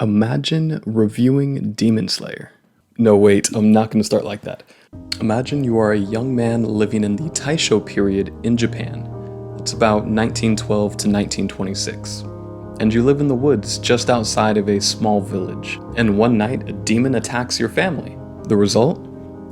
Imagine reviewing Demon Slayer. No, wait, I'm not going to start like that. Imagine you are a young man living in the Taisho period in Japan. It's about 1912 to 1926. And you live in the woods just outside of a small village. And one night, a demon attacks your family. The result?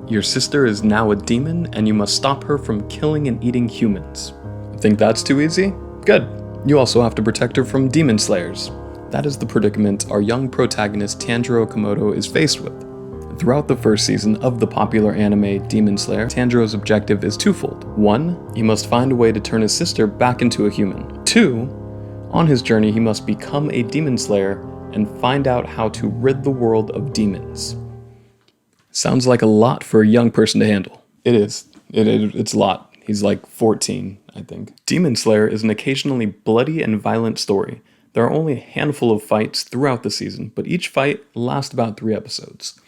Your sister is now a demon and you must stop her from killing and eating humans. Think that's too easy? Good. You also have to protect her from demon slayers. That is the predicament our young protagonist Tanjiro Kamado is faced with. Throughout the first season of the popular anime Demon Slayer, Tanjiro's objective is twofold. 1, he must find a way to turn his sister back into a human. 2, on his journey he must become a demon slayer and find out how to rid the world of demons. Sounds like a lot for a young person to handle. It is. It's a lot. He's like 14, I think. Demon Slayer is an occasionally bloody and violent story. There are only a handful of fights throughout the season, but each fight lasts about 3 episodes.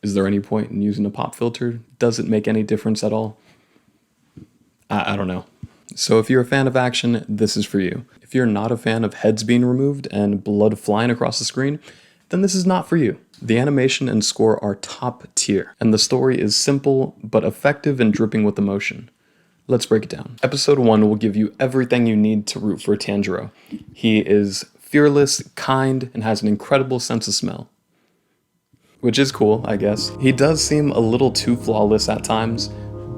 Is there any point in using a pop filter? Does it make any difference at all? I don't know. So if you're a fan of action, this is for you. If you're not a fan of heads being removed and blood flying across the screen, then this is not for you. The animation and score are top tier, and the story is simple but effective and dripping with emotion. Let's break it down. Episode 1 will give you everything you need to root for Tanjiro. He is fearless, kind, and has an incredible sense of smell. Which is cool, I guess. He does seem a little too flawless at times,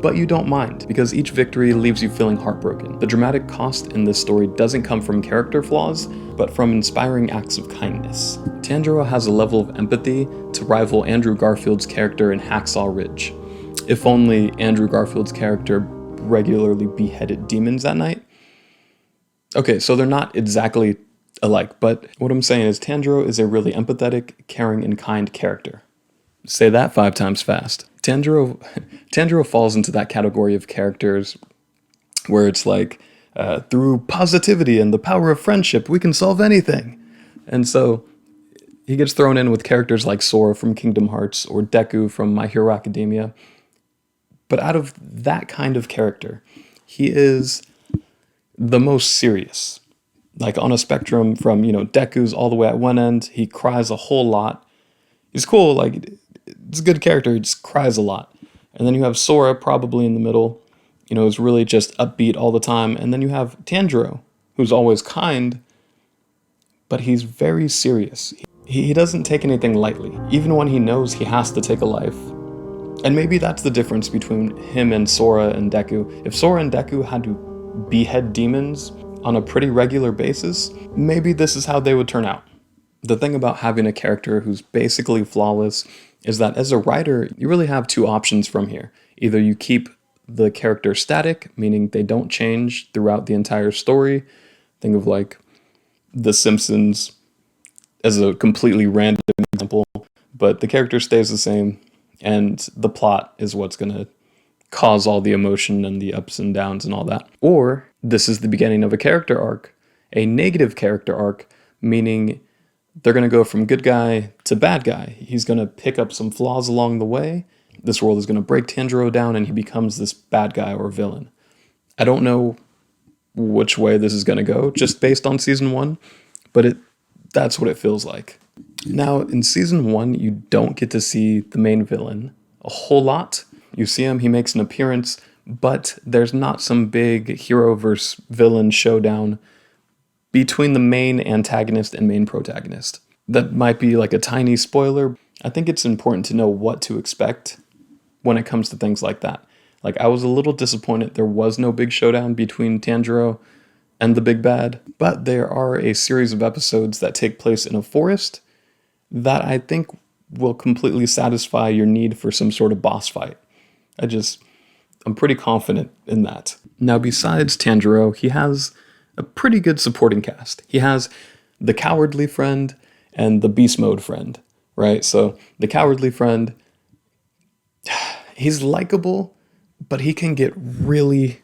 but you don't mind, because each victory leaves you feeling heartbroken. The dramatic cost in this story doesn't come from character flaws, but from inspiring acts of kindness. Tanjiro has a level of empathy to rival Andrew Garfield's character in Hacksaw Ridge. If only Andrew Garfield's character regularly beheaded demons at night. Okay, so they're not exactly alike, but what I'm saying is Tanjiro is a really empathetic, caring, and kind character. Say that 5 times fast. Tanjiro falls into that category of characters where it's like, through positivity and the power of friendship, we can solve anything. And so he gets thrown in with characters like Sora from Kingdom Hearts or Deku from My Hero Academia. But out of that kind of character, he is the most serious. Like on a spectrum from, Deku's all the way at one end, he cries a whole lot. He's cool, like, it's a good character, he just cries a lot. And then you have Sora probably in the middle, is really just upbeat all the time. And then you have Tanjiro, who's always kind, but he's very serious. He doesn't take anything lightly, even when he knows he has to take a life. And maybe that's the difference between him and Sora and Deku. If Sora and Deku had to behead demons on a pretty regular basis, maybe this is how they would turn out. The thing about having a character who's basically flawless is that as a writer, you really have 2 options from here. Either you keep the character static, meaning they don't change throughout the entire story. Think of like The Simpsons as a completely random example, but the character stays the same. And the plot is what's going to cause all the emotion and the ups and downs and all that. Or this is the beginning of a character arc, a negative character arc, meaning they're going to go from good guy to bad guy. He's going to pick up some flaws along the way. This world is going to break Tanjiro down and he becomes this bad guy or villain. I don't know which way this is going to go, just based on season 1, but that's what it feels like. Now, in season 1, you don't get to see the main villain a whole lot. You see him, he makes an appearance, but there's not some big hero versus villain showdown between the main antagonist and main protagonist. That might be like a tiny spoiler. I think it's important to know what to expect when it comes to things like that. Like, I was a little disappointed there was no big showdown between Tanjiro and the big bad, but there are a series of episodes that take place in a forest that I think will completely satisfy your need for some sort of boss fight. I'm pretty confident in that. Now, besides Tanjiro, he has a pretty good supporting cast. He has the cowardly friend and the beast mode friend, right? So the cowardly friend, he's likable, but he can get really,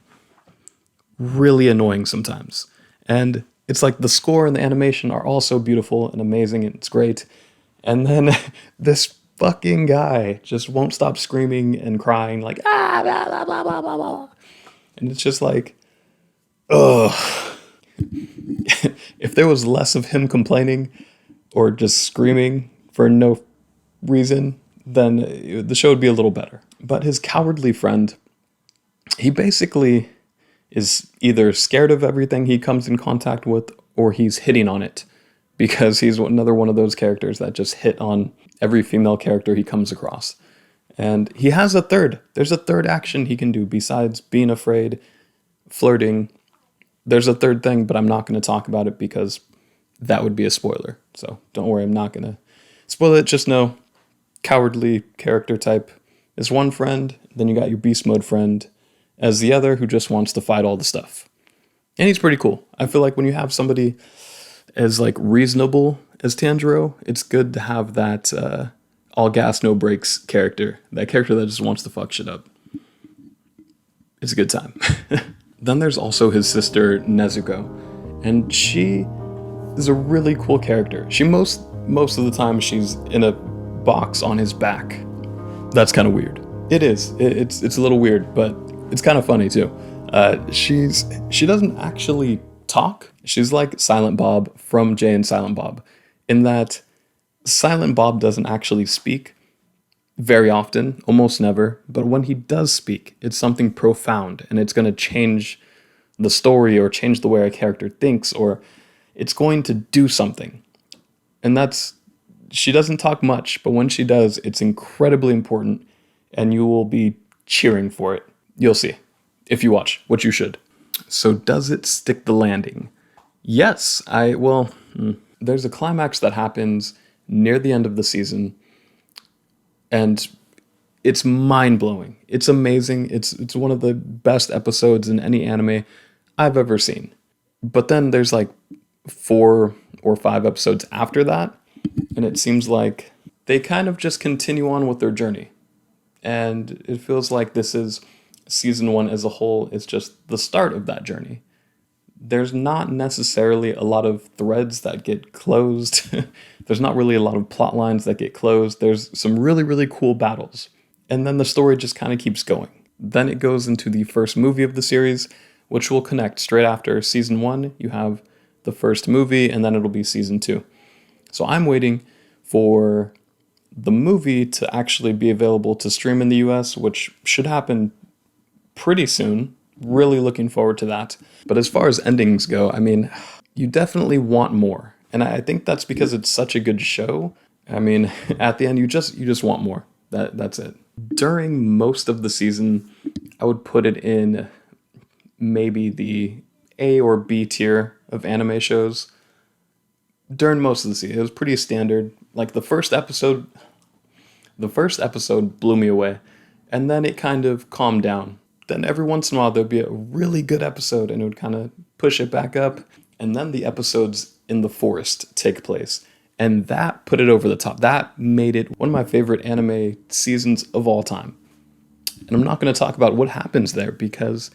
really annoying sometimes. And it's like the score and the animation are also beautiful and amazing and it's great. And then this fucking guy just won't stop screaming and crying like, blah, blah, blah, blah, blah, blah. And it's just like, ugh. If there was less of him complaining, or just screaming for no reason, then the show would be a little better. But his cowardly friend, he basically is either scared of everything he comes in contact with, or he's hitting on it, because he's another one of those characters that just hit on every female character he comes across. And he has a third. There's a third action he can do besides being afraid, flirting. There's a third thing, but I'm not going to talk about it because that would be a spoiler. So don't worry, I'm not going to spoil it. Just know, cowardly character type is one friend, then you got your beast mode friend as the other who just wants to fight all the stuff. And he's pretty cool. I feel like when you have somebody as like reasonable as Tanjiro, it's good to have that all gas, no brakes character. That character that just wants to fuck shit up. It's a good time. Then there's also his sister, Nezuko. And she is a really cool character. She most of the time she's in a box on his back. That's kind of weird. It is. It's a little weird, but it's kind of funny too. She doesn't actually talk. She's like Silent Bob from Jay and Silent Bob, in that Silent Bob doesn't actually speak very often, almost never, but when he does speak, it's something profound, and it's going to change the story or change the way a character thinks, or it's going to do something. And she doesn't talk much, but when she does, it's incredibly important, and you will be cheering for it. You'll see, if you watch, which you should. So does it stick the landing? Yes, there's a climax that happens near the end of the season, and it's mind-blowing. It's amazing. It's one of the best episodes in any anime I've ever seen. But then there's like 4 or 5 episodes after that, and it seems like they kind of just continue on with their journey. And it feels like this is season 1 as a whole is just the start of that journey. There's not necessarily a lot of threads that get closed. There's not really a lot of plot lines that get closed. There's some really, really cool battles. And then the story just kind of keeps going. Then it goes into the first movie of the series, which will connect straight after season 1. You have the first movie, and then it'll be season 2. So I'm waiting for the movie to actually be available to stream in the US, which should happen pretty soon. Really looking forward to that. But as far as endings go, I mean, you definitely want more. And I think that's because it's such a good show. I mean, at the end, you just want more. That's it. During most of the season, I would put it in maybe the A or B tier of anime shows. During most of the season, it was pretty standard. Like the first episode blew me away. And then it kind of calmed down. Then every once in a while, there'd be a really good episode, and it would kind of push it back up. And then the episodes in the forest take place. And that put it over the top. That made it one of my favorite anime seasons of all time. And I'm not going to talk about what happens there because,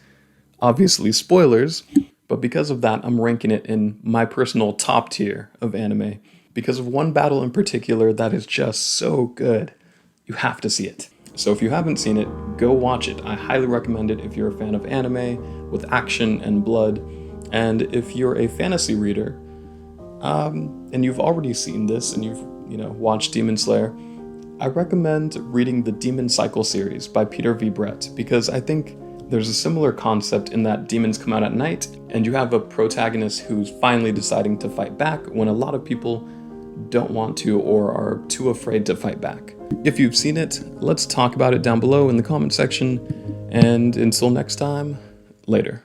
obviously, spoilers. But because of that, I'm ranking it in my personal top tier of anime. Because of one battle in particular that is just so good. You have to see it. So if you haven't seen it, go watch it. I highly recommend it if you're a fan of anime with action and blood. And if you're a fantasy reader, and you've already seen this and you've watched Demon Slayer, I recommend reading the Demon Cycle series by Peter V. Brett, because I think there's a similar concept in that demons come out at night, and you have a protagonist who's finally deciding to fight back when a lot of people don't want to or are too afraid to fight back. If you've seen it, let's talk about it down below in the comment section, and until next time, later.